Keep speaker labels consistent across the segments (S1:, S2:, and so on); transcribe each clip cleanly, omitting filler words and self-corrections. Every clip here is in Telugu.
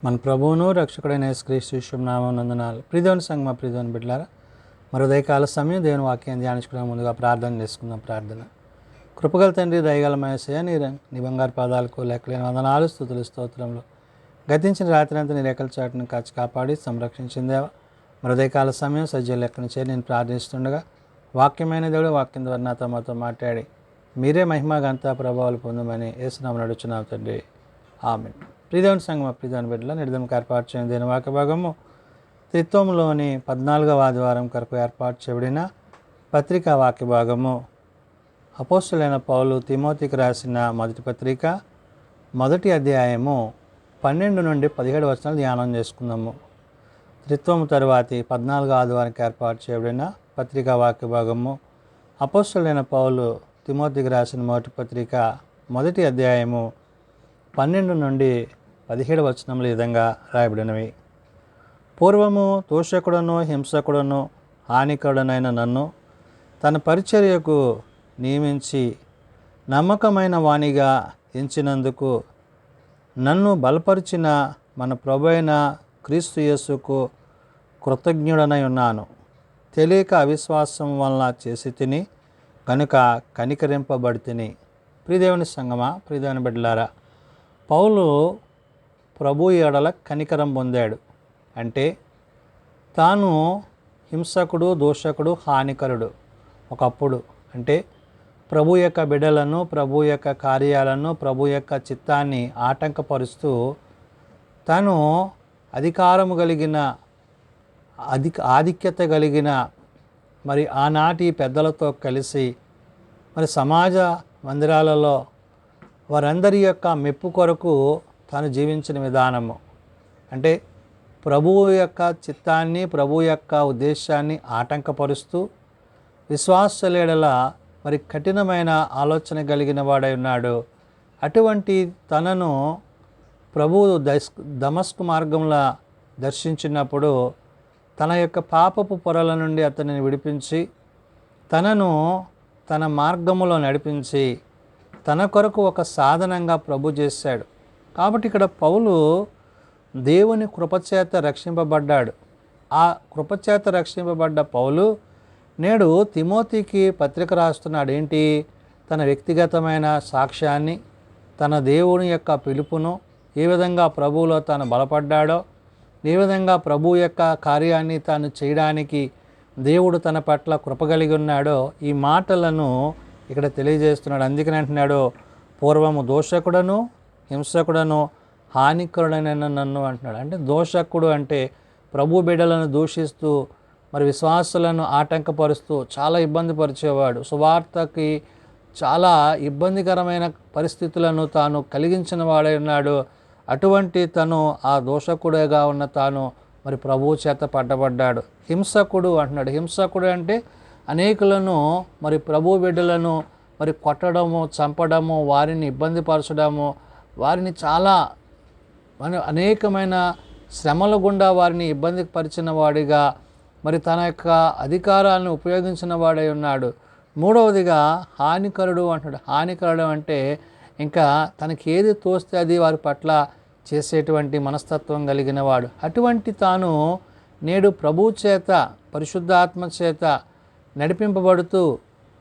S1: మన ప్రభువును రక్షకుడైన యేసుక్రీస్తు నామమున వందనాలు. ప్రియదేవుని సంగమా, ప్రియదేవుని బిడ్డలారా, మరో ఉదయకాల సమయం దేవుని వాక్యాన్ని ధ్యానించుకునే ముందుగా ప్రార్థన చేసుకుందాం. ప్రార్థన. కృపగల తండ్రి, దయగల యేసయ్య, నీ బంగారు పాదాలకు లెక్కలేని వందనాలు, స్తుతులు, స్తోత్రములు. గతించిన రాత్రి అంతా నీ రెక్కల చాటును కాచి కాపాడి సంరక్షించిందేవా. మరో ఉదయకాల సమయం సజ్జల లెక్కను చేరి నేను ప్రార్థిస్తుండగా వాక్యమైన దేవుడు వాక్యం ద్వారా నాతో మాతో మాట్లాడి మీరే మహిమ ఘనత ప్రభావాలు పొందమని యేసునామమున అడుగుచున్నాం తండ్రి. ఆమేన్. ప్రియదేవుని సంగమా, ప్రియదేవుని బిడ్డల నిర్దమకు ఏర్పాటు చేయని దేని వాక్య భాగము త్రిత్వములోని 14వ ఆదివారం కొరకు ఏర్పాటు చేయబడిన పత్రికా వాక్య భాగము అపోస్తలుడైన పౌలు తిమోతికి రాసిన మొదటి పత్రిక 1వ అధ్యాయము 12 నుండి 17 వచనాలు ధ్యానం చేసుకుందాము. త్రిత్వము తరువాతి 14వ ఆదివారానికి ఏర్పాటు చేయబడిన పత్రికా వాక్య భాగము అపోస్తలుడైన పౌలు తిమోతికి రాసిన మొదటి పత్రిక 1వ అధ్యాయము 12 నుండి 17 వచనములు ఈ విధంగా రాయబడినవి. పూర్వము తోషకుడను హింసకుడను హానికరుడనైన నన్ను తన పరిచర్యకు నియమించి నమ్మకమైన వానిగా ఎంచినందుకు నన్ను బలపరిచిన మన ప్రభువైన క్రీస్తు యేసుకు కృతజ్ఞుడనై ఉన్నాను. తెలియక అవిశ్వాసం వలన చేసి తిని కనుక కనికరింపబడి తిని. ప్రియదేవుని సంగమా, ప్రియదేవుని బిడ్డలారా, పౌలు ప్రభు ఎడల కనికరం పొందాడు. అంటే తాను హింసకుడు, దోషకుడు, హానికరుడు ఒకప్పుడు. అంటే ప్రభు యొక్క బిడ్డలను, ప్రభు యొక్క కార్యాలను, ప్రభు యొక్క చిత్తాన్ని ఆటంకపరుస్తూ తాను అధికారము కలిగిన ఆధిక్యత కలిగిన మరి ఆనాటి పెద్దలతో కలిసి మరి సమాజ మందిరాలలో వారందరి యొక్క మెప్పు కొరకు తాను జీవించిన విధానము. అంటే ప్రభువు యొక్క చిత్తాన్ని, ప్రభు యొక్క ఉద్దేశాన్ని ఆటంకపరుస్తూ విశ్వాసులేడల మరి కఠినమైన ఆలోచన కలిగిన వాడై ఉన్నాడు. అటువంటి తనను ప్రభువు దమస్కు మార్గంలో దర్శించినప్పుడు తన యొక్క పాపపు పొరల నుండి అతనిని విడిపించి తనను తన మార్గములో నడిపించి తన కొరకు ఒక సాధనంగా ప్రభు చేశాడు. కాబట్టి ఇక్కడ పౌలు దేవుని కృపచేత రక్షింపబడ్డాడు. ఆ కృపచేత రక్షింపబడ్డ పౌలు నేడు తిమోతికి పత్రిక రాస్తున్నాడు. ఏంటి? తన వ్యక్తిగతమైన సాక్ష్యాన్ని, తన దేవుని యొక్క పిలుపును, ఏ విధంగా ప్రభువులో తాను బలపడ్డాడో, ఏ విధంగా ప్రభు యొక్క కార్యాన్ని తాను చేయడానికి దేవుడు తన పట్ల కృప కలిగి ఉన్నాడో ఈ మాటలను ఇక్కడ తెలియజేస్తున్నాడు. అందుకని అంటున్నాడు, పూర్వము దోషకుడను హింసకుడను హానికరుడైన నన్ను అంటున్నాడు. అంటే దోషకుడు అంటే ప్రభు బిడ్డలను దూషిస్తూ మరి విశ్వాసులను ఆటంకపరుస్తూ చాలా ఇబ్బంది పరిచేవాడు. సువార్తకి చాలా ఇబ్బందికరమైన పరిస్థితులను తాను కలిగించిన వాడై ఉన్నాడు. అటువంటి తను ఆ దోషకుడుగా ఉన్న తాను మరి ప్రభువు చేత పడ్డబడ్డాడు. హింసకుడు అంటున్నాడు. హింసకుడు అంటే అనేకులను మరి ప్రభు బిడ్డలను మరి కొట్టడము, చంపడము, వారిని ఇబ్బంది పరచడము, వారిని చాలా అనేకమైన శ్రమల గుండా వారిని ఇబ్బంది పరిచిన వాడిగా మరి తన యొక్క అధికారాలను ఉపయోగించిన వాడై ఉన్నాడు. మూడవదిగా హానికరుడు అంటాడు. హానికరుడు అంటే ఇంకా తనకి ఏది తోస్తే అది వారి పట్ల చేసేటువంటి మనస్తత్వం కలిగిన వాడు. అటువంటి తాను నేడు ప్రభు చేత, పరిశుద్ధాత్మ చేత నడిపింపబడుతూ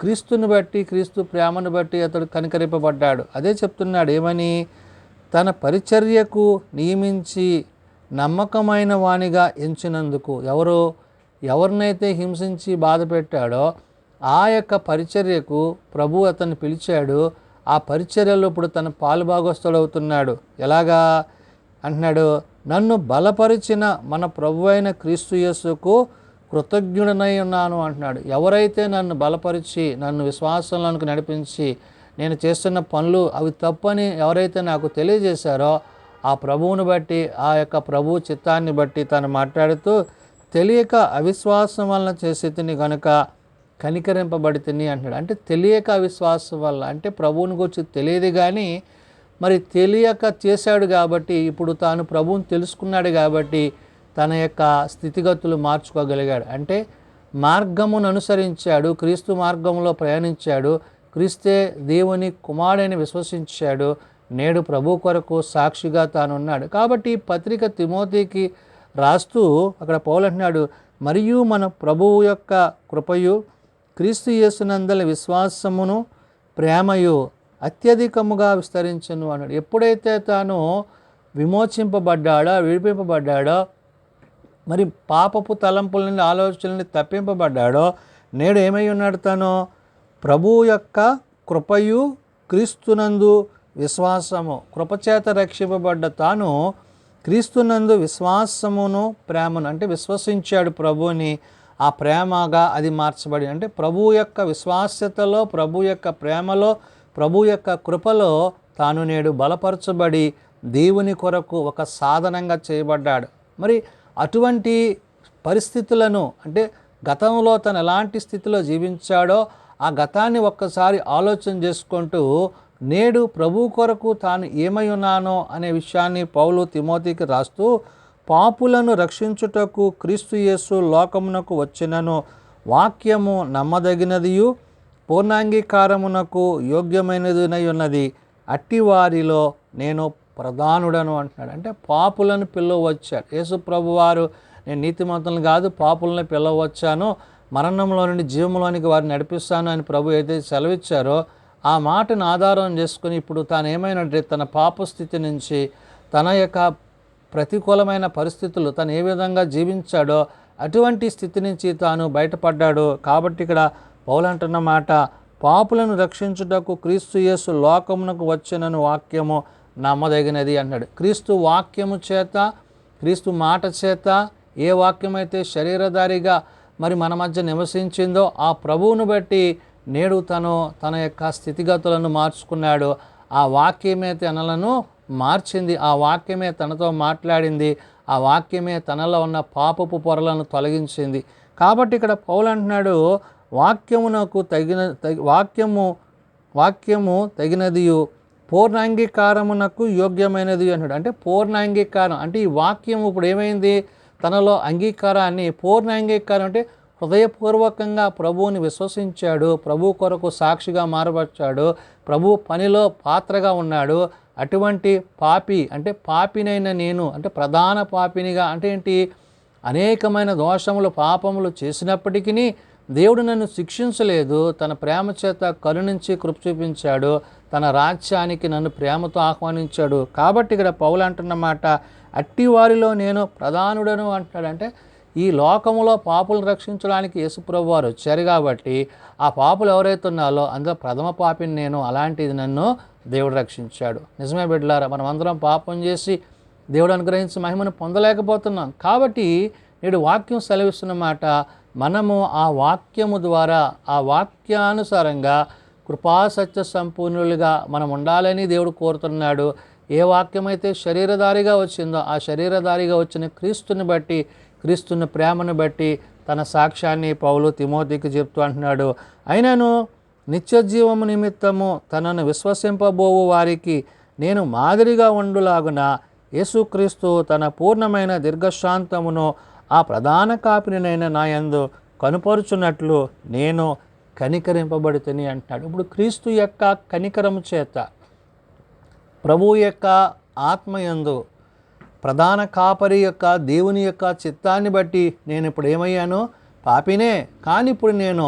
S1: క్రీస్తుని బట్టి, క్రీస్తు ప్రేమను బట్టి అతడు కనికరింపబడ్డాడు. అదే చెప్తున్నాడు. ఏమని? తన పరిచర్యకు నియమించి నమ్మకమైన వానిగా ఎంచినందుకు. ఎవరినైతే హింసించి బాధ పెట్టాడో ఆ యొక్క పరిచర్యకు ప్రభు అతన్ని పిలిచాడు. ఆ పరిచర్యలో ఇప్పుడు తన పాలుభాగస్తుడవుతున్నాడు. ఎలాగా అంటున్నాడు? నన్ను బలపరిచిన మన ప్రభు అయిన క్రీస్తు యేసుకు కృతజ్ఞుడనై ఉన్నాను అంటున్నాడు. ఎవరైతే నన్ను బలపరిచి నన్ను విశ్వాసంలోనికి నడిపించి నేను చేస్తున్న పనులు అవి తప్పని ఎవరైతే నాకు తెలియజేశారో ఆ ప్రభువుని బట్టి, ఆ యొక్క ప్రభు చిత్తాన్ని బట్టి తను మాట్లాడుతూ తెలియక అవిశ్వాసం వలన చేసి తిని కనుక కనికరింపబడి తిని అంటున్నాడు. అంటే తెలియక అవిశ్వాసం వల్ల అంటే ప్రభువుని గురించి తెలియదు, కానీ మరి తెలియక చేశాడు కాబట్టి ఇప్పుడు తాను ప్రభువుని తెలుసుకున్నాడు కాబట్టి తన యొక్క స్థితిగతులు మార్చుకోగలిగాడు. అంటే మార్గమును అనుసరించాడు, క్రీస్తు మార్గంలో ప్రయాణించాడు, క్రీస్తే దేవుని కుమారుడని విశ్వసించాడు. నేడు ప్రభు కొరకు సాక్షిగా తానున్నాడు. కాబట్టి ఈ పత్రిక తిమోతికి రాస్తూ అక్కడ పౌలు అంటున్నాడు, మరియు మన ప్రభువు యొక్క కృపయు క్రీస్తు యేసునందలి విశ్వాసమును ప్రేమయు అత్యధికముగా విస్తరించును అన్నాడు. ఎప్పుడైతే తాను విమోచింపబడ్డాడో, విడిపింపబడ్డాడో, మరి పాపపు తలంపుల నుండి ఆలోచనల్ని తప్పింపబడ్డాడో, నేడు ఏమై ఉన్నాడు? తను ప్రభువు యొక్క కృపయు క్రీస్తునందు విశ్వాసము, కృపచేత రక్షింపబడ్డ తాను క్రీస్తునందు విశ్వాసమును ప్రేమను అంటే విశ్వసించాడు ప్రభువుని. ఆ ప్రేమగా అది మార్చబడి అంటే ప్రభు యొక్క విశ్వాస్యతలో, ప్రభు యొక్క ప్రేమలో, ప్రభు యొక్క కృపలో తాను నేడు బలపరచబడి దేవుని కొరకు ఒక సాధనంగా చేయబడ్డాడు. మరి అటువంటి పరిస్థితులను అంటే గతంలో తను ఎలాంటి స్థితిలో జీవించాడో ఆ గతాన్ని ఒక్కసారి ఆలోచన చేసుకుంటూ నేడు ప్రభు కొరకు తాను ఏమై ఉన్నానో అనే విషయాన్ని పౌలు తిమోతికి రాస్తూ, పాపులను రక్షించుటకు క్రీస్తు యేసు లోకమునకు వచ్చినను, వాక్యము నమ్మదగినదియు పూర్ణాంగీకారమునకు యోగ్యమైనదినై ఉన్నది, అట్టి వారిలో నేను ప్రధానుడను అంటున్నాడు. అంటే పాపులను పిలవచ్చాడు యేసు ప్రభు వారు. నేను నీతిమంతులను కాదు పాపులను పిలవచ్చాను, మరణంలో నుండి జీవంలోనికి వారిని నడిపిస్తాను అని ప్రభు ఏదైతే సెలవిచ్చారో ఆ మాటను ఆధారం చేసుకుని ఇప్పుడు తాను ఏమైనట్టే తన పాప స్థితి నుంచి, తన యొక్క ప్రతికూలమైన పరిస్థితులు తను ఏ విధంగా జీవించాడో అటువంటి స్థితి నుంచి తాను బయటపడ్డాడు. కాబట్టి ఇక్కడ పౌలు అంటున్న మాట, పాపులను రక్షించుటకు క్రీస్తు యేసు లోకమునకు వచ్చినను వాక్యము నమ్మదగినది అన్నాడు. క్రీస్తు వాక్యము చేత, క్రీస్తు మాట చేత ఏ వాక్యమైతే శరీరధారిగా మరి మన మధ్య నివసించిందో ఆ ప్రభువును బట్టి నేడు తన యొక్క స్థితిగతులను మార్చుకున్నాడు. ఆ వాక్యమే తనలను మార్చింది, ఆ వాక్యమే తనతో మాట్లాడింది, ఆ వాక్యమే తనలో ఉన్న పాపపు పొరలను తొలగించింది. కాబట్టి ఇక్కడ పౌలు అంటున్నాడు, వాక్యము తగినదియు పూర్ణాంగీకారమునకు యోగ్యమైనది అన్నాడు. అంటే పూర్ణాంగీకారం అంటే ఈ వాక్యం ఇప్పుడు ఏమైంది? తనలో అంగీకారాన్ని, పూర్ణ అంగీకారం అంటే హృదయపూర్వకంగా ప్రభువుని విశ్వసించాడు, ప్రభు కొరకు సాక్షిగా మారబడ్డాడు, ప్రభు పనిలో పాత్రగా ఉన్నాడు. అటువంటి పాపి అంటే పాపినైన నేను అంటే ప్రధాన పాపినిగా అంటే ఏంటి? అనేకమైన దోషములు పాపములు చేసినప్పటికీ దేవుడు నన్ను శిక్షించలేదు, తన ప్రేమ చేత కరుణించి కృప చూపించాడు, తన రాజ్యానికి నన్ను ప్రేమతో ఆహ్వానించాడు. కాబట్టి ఇక్కడ పౌలు అంటున్నమాట, అట్టి వారిలో నేను ప్రధానుడను అంటాడు. అంటే ఈ లోకములో పాపులను రక్షించడానికి యేసుప్రభు వారు వచ్చారు కాబట్టి ఆ పాపులు ఎవరైతే ఉన్నారో అందులో ప్రథమ పాపిని నేను, అలాంటిది నన్ను దేవుడు రక్షించాడు. నిజమే బిడ్డలారా, మనం అందరం పాపం చేసి దేవుడు అనుగ్రహించి మహిమను పొందలేకపోతున్నాం. కాబట్టి నేడు వాక్యం సెలవిస్తున్నమాట, మనము ఆ వాక్యము ద్వారా ఆ వాక్యానుసారంగా కృపాసత్య సంపూర్ణులుగా మనం ఉండాలని దేవుడు కోరుతున్నాడు. ఏ వాక్యమైతే శరీరధారిగా వచ్చిందో ఆ శరీరధారిగా వచ్చిన క్రీస్తుని బట్టి, క్రీస్తుని ప్రేమను బట్టి తన సాక్ష్యాన్ని పౌలు తిమోతికి చెప్తూ అంటున్నాడు. అయినను నిత్యజీవము నిమిత్తము తనను విశ్వసింపబోవు వారికి నేను మాదిరిగా ఉండులాగున యేసుక్రీస్తు తన పూర్ణమైన దీర్ఘశాంతమును ఆ ప్రధాన కాపినైన నాయందు కనుపరుచున్నట్లు నేను కనికరింపబడితని అంటున్నాడు. ఇప్పుడు క్రీస్తు యొక్క కనికరము చేత, ప్రభువు యొక్క ఆత్మయందు, ప్రధాన కాపరి యొక్క దేవుని యొక్క చిత్తాన్ని బట్టి నేను ఇప్పుడు ఏమయ్యాను? పాపినే, కానీ ఇప్పుడు నేను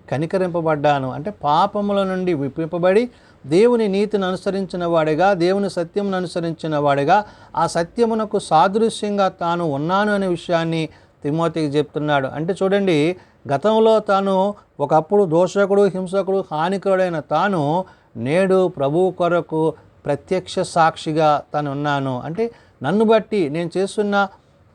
S1: కనికరింపబడ్డాను. అంటే పాపముల నుండి విప్పింపబడి దేవుని నీతిని అనుసరించిన వాడిగా, దేవుని సత్యమును అనుసరించిన వాడిగా, ఆ సత్యమునకు సాదృశ్యంగా తాను ఉన్నాను అనే విషయాన్ని తిమోతికి చెప్తున్నాడు. అంటే చూడండి, గతంలో తాను ఒకప్పుడు దోషకుడు, హింసకుడు, హానికరుడైన తాను నేడు ప్రభువు కొరకు ప్రత్యక్ష సాక్షిగా తాను ఉన్నాను. అంటే నన్ను బట్టి నేను చేస్తున్న,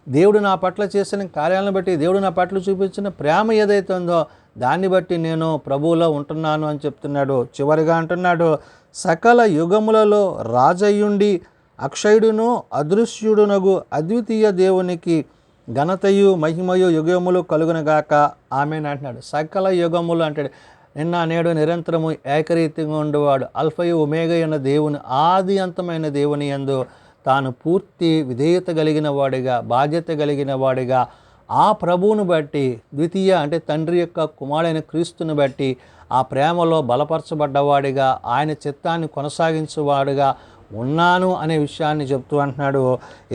S1: దేవుడు నా పట్ల చేసిన కార్యాలను బట్టి, దేవుడు నా పట్ల చూపించిన ప్రేమ ఏదైతే ఉందో దాన్ని బట్టి నేను ప్రభువులో ఉంటున్నాను అని చెప్తున్నాడు. చివరిగా అంటున్నాడు, సకల యుగములలో రాజయ్యుండి అక్షయుడును అదృశ్యుడునగు అద్వితీయ దేవునికి ఘనతయు మహిమయు యుగములు కలుగునగాక ఆమేన్ అంటున్నాడు. సకల యుగములు అంటాడు. నిన్న నేడు నిరంతరము ఏకరీతిగా ఉండేవాడు, అల్ఫయు ఒమేగా అన్న దేవుని, ఆది అంతమైన దేవుని యందు తాను పూర్తి విధేయత కలిగిన వాడిగా, బాధ్యత కలిగిన వాడిగా, ఆ ప్రభువును బట్టి, ద్వితీయ అంటే తండ్రి యొక్క కుమారుడైన క్రీస్తుని బట్టి ఆ ప్రేమలో బలపరచబడ్డవాడిగా, ఆయన చిత్తాన్ని కొనసాగించేవాడుగా ఉన్నాను అనే విషయాన్ని చెప్తూ అంటున్నాడు.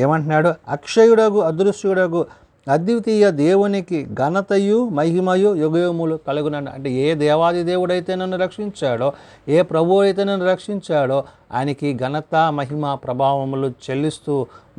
S1: ఏమంటున్నాడు? అక్షయుడగు అదృశ్యుడగు అద్వితీయ దేవునికి ఘనతయు మహిమయు యుగయుములు కలుగునని. అంటే ఏ దేవాది దేవుడైతే నన్ను రక్షించాడో, ఏ ప్రభువు అయితే నన్ను రక్షించాడో ఆయనకి ఘనత మహిమ ప్రభావములు చెల్లిస్తూ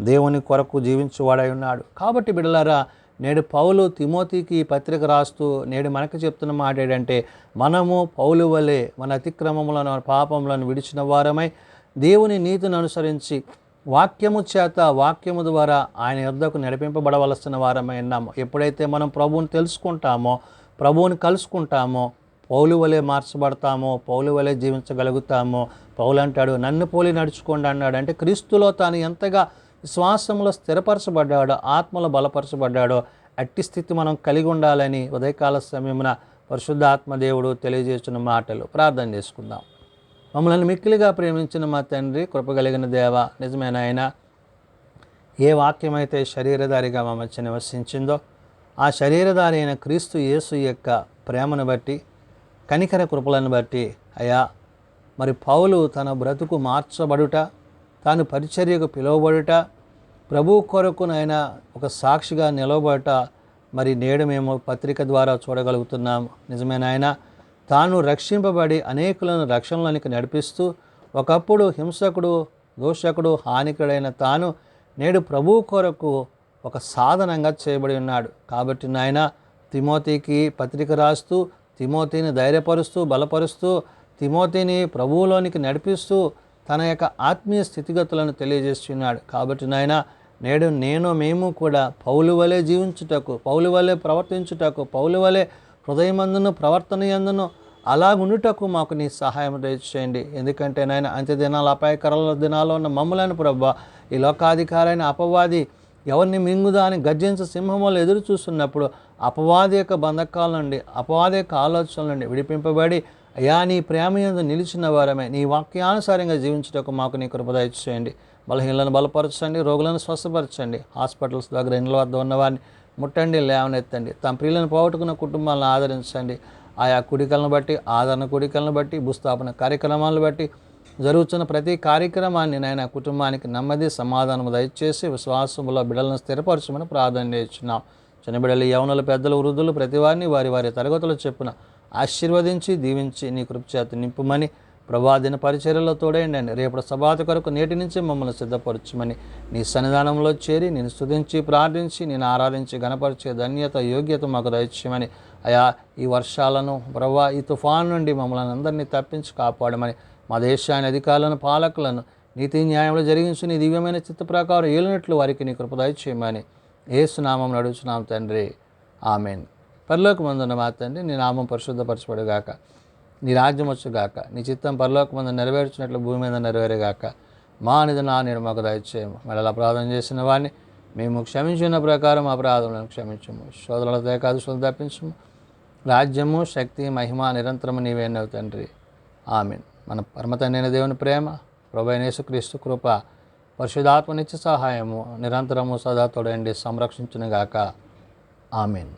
S1: దేవుని కొరకు జీవించువాడై ఉన్నాడు. కాబట్టి బిడ్డలారా, నేడు పౌలు తిమోతికి పత్రిక రాస్తూ నేడు మనకు చెప్తున్న మాట ఏంటంటే, మనము పౌలు వలె మన అతిక్రమములను పాపములను విడిచిన వారమై దేవుని నీతిని అనుసరించి వాక్యము చేత వాక్యము ద్వారా ఆయన యొద్దకు నడిపింపబడవలసిన వారమై ఉన్నాము. ఎప్పుడైతే మనం ప్రభువుని తెలుసుకుంటామో, ప్రభువుని కలుసుకుంటామో, పౌలు వలె మార్చబడతామో, పౌలు వలె జీవించగలుగుతామో. పౌలు అంటాడు, నన్ను పోలి నడుచుకోండి అన్నాడు. అంటే క్రీస్తులో తాను ఎంతగా విశ్వాసంలో స్థిరపరచబడ్డాడో, ఆత్మలో బలపరచబడ్డాడో అట్టి స్థితి మనం కలిగి ఉండాలని ఉదయకాల సమయమున పరిశుద్ధాత్మ దేవుడు తెలియజేస్తున్న మాటలు. ప్రార్థన చేసుకుందాం. మమ్మల్ని మిక్కిలిగా ప్రేమించిన మా తండ్రి, కృపగలిగిన దేవ, నిజమైన ఆయన, ఏ వాక్యమైతే శరీరధారిగా మా మధ్య నివసించిందో ఆ శరీరధారి అయిన క్రీస్తు యేసు యొక్క ప్రేమను బట్టి, కనికర కృపలను బట్టి అయా, మరి పౌలు తన బ్రతుకు మార్చబడుట, తాను పరిచర్యకు పిలువబడుట, ప్రభు కొరకునైనా ఒక సాక్షిగా నిలవబడుట మరి నేడు మేము పత్రిక ద్వారా చూడగలుగుతున్నాము. నిజమైన ఆయన, తాను రక్షింపబడి అనేకులను రక్షణలోనికి నడిపిస్తూ ఒకప్పుడు హింసకుడు, దోషకుడు, హానికుడైన తాను నేడు ప్రభువు కొరకు ఒక సాధనంగా చేయబడి ఉన్నాడు. కాబట్టి నాయన, తిమోతికి పత్రిక రాస్తూ తిమోతిని ధైర్యపరుస్తూ బలపరుస్తూ తిమోతిని ప్రభువులోనికి నడిపిస్తూ తన యొక్క ఆత్మీయ స్థితిగతులను తెలియజేస్తున్నాడు. కాబట్టి నాయన, నేడు మేము కూడా పౌలు వలె జీవించుటకు, పౌలు వలె ప్రవర్తించుటకు, పౌలు వలె హృదయమందును ప్రవర్తన యందును అలాగుండుటకు మాకు నీ సహాయం దయచేయండి. ఎందుకంటే నాయన, అంత్య దినాలు అపాయకరాల దినాల్లో ఉన్న మమ్ములను ప్రభువా, ఈ లోకాధికారైన అపవాది ఎవరిని మింగుదా అని గర్జించే సింహం వల్ల ఎదురు చూస్తున్నప్పుడు అపవాది యొక్క బంధకాల నుండి, అపవాది యొక్క ఆలోచనల నుండి విడిపింపబడి అయా నీ ప్రేమ యందు నిలిచిన వారమే నీ వాక్యానుసారంగా జీవించుటకు మాకు నీ కృప దయచేయండి. బలహీనలను బలపరచండి, రోగులను స్వస్థపరచండి, హాస్పిటల్స్ దగ్గర ఇండ్ల వద్ద ఉన్నవారిని ముట్టండి, లేవనెత్తండి, తమ ప్రియులను పోగొట్టుకున్న కుటుంబాలను ఆదరించండి. ఆయా కుడికలను బట్టి, ఆదరణ కుడికలను బట్టి, భూస్థాపన కార్యక్రమాలను బట్టి జరుగుతున్న ప్రతి కార్యక్రమాన్ని నాయన కుటుంబానికి నెమ్మది సమాధానము దయచేసి విశ్వాసములో బిడ్డలను స్థిరపరచమని ప్రార్థన చేస్తున్నాం. చిన్న బిడ్డలు, యవనులు, పెద్దలు, వృద్ధులు ప్రతి వారిని వారి వారి తరగతులు చెప్పున ఆశీర్వదించి దీవించి నీ కృపచేత నింపుమని, ప్రభాదిన పరిచర్యలో తోడేయండి. రేపటి సభాత కొరకు నేటి నుంచి మమ్మల్ని సిద్ధపరచమని, నీ సన్నిధానంలో చేరి నేను స్తుతించి ప్రార్థించి నేను ఆరాధించి గణపరిచే ధన్యత యోగ్యత మాకు దయచేయమని, అయా ఈ వర్షాలను ప్రభా ఈ తుఫాను నుండి మమ్మల్ని అందరినీ తప్పించి కాపాడమని, మా దేశాన్ని అధికారులను పాలకులను నీతి న్యాయంలో జరిగించి నీ దివ్యమైన చిత్త ప్రకారం ఏలినట్లు వారికి నీ కృప దయచేయమని యేసు నామం నడుచున్నాం తండ్రి, ఆమెన్. పరలోకమందున్న మా తండ్రి, నీ నామం పరిశుద్ధపరచబడుగాక, నీ రాజ్యం వచ్చుగాక, నీ చిత్తం పరలోకమందు నెరవేర్చినట్లు భూమి మీద నెరవేరేగాక. మా నిధున నేడు మాకు దయచేయము. మళ్ళీ అపరాధం చేసిన వాడిని మేము క్షమించిన ప్రకారం అపరాధములను క్షమించము, శోధనలతో ఏకాదశులు తప్పించము. రాజ్యము, శక్తి, మహిమ నిరంతరము నీవేనవు తండ్రి, ఆమెన్. మన పరమతండ్రి అయిన దేవుని ప్రేమ, ప్రభువైన యేసుక్రీస్తు కృప, పరిశుద్ధాత్మ నిత్య సహాయము నిరంతరము సదా తోడండి సంరక్షించునుగాక, ఆమెన్.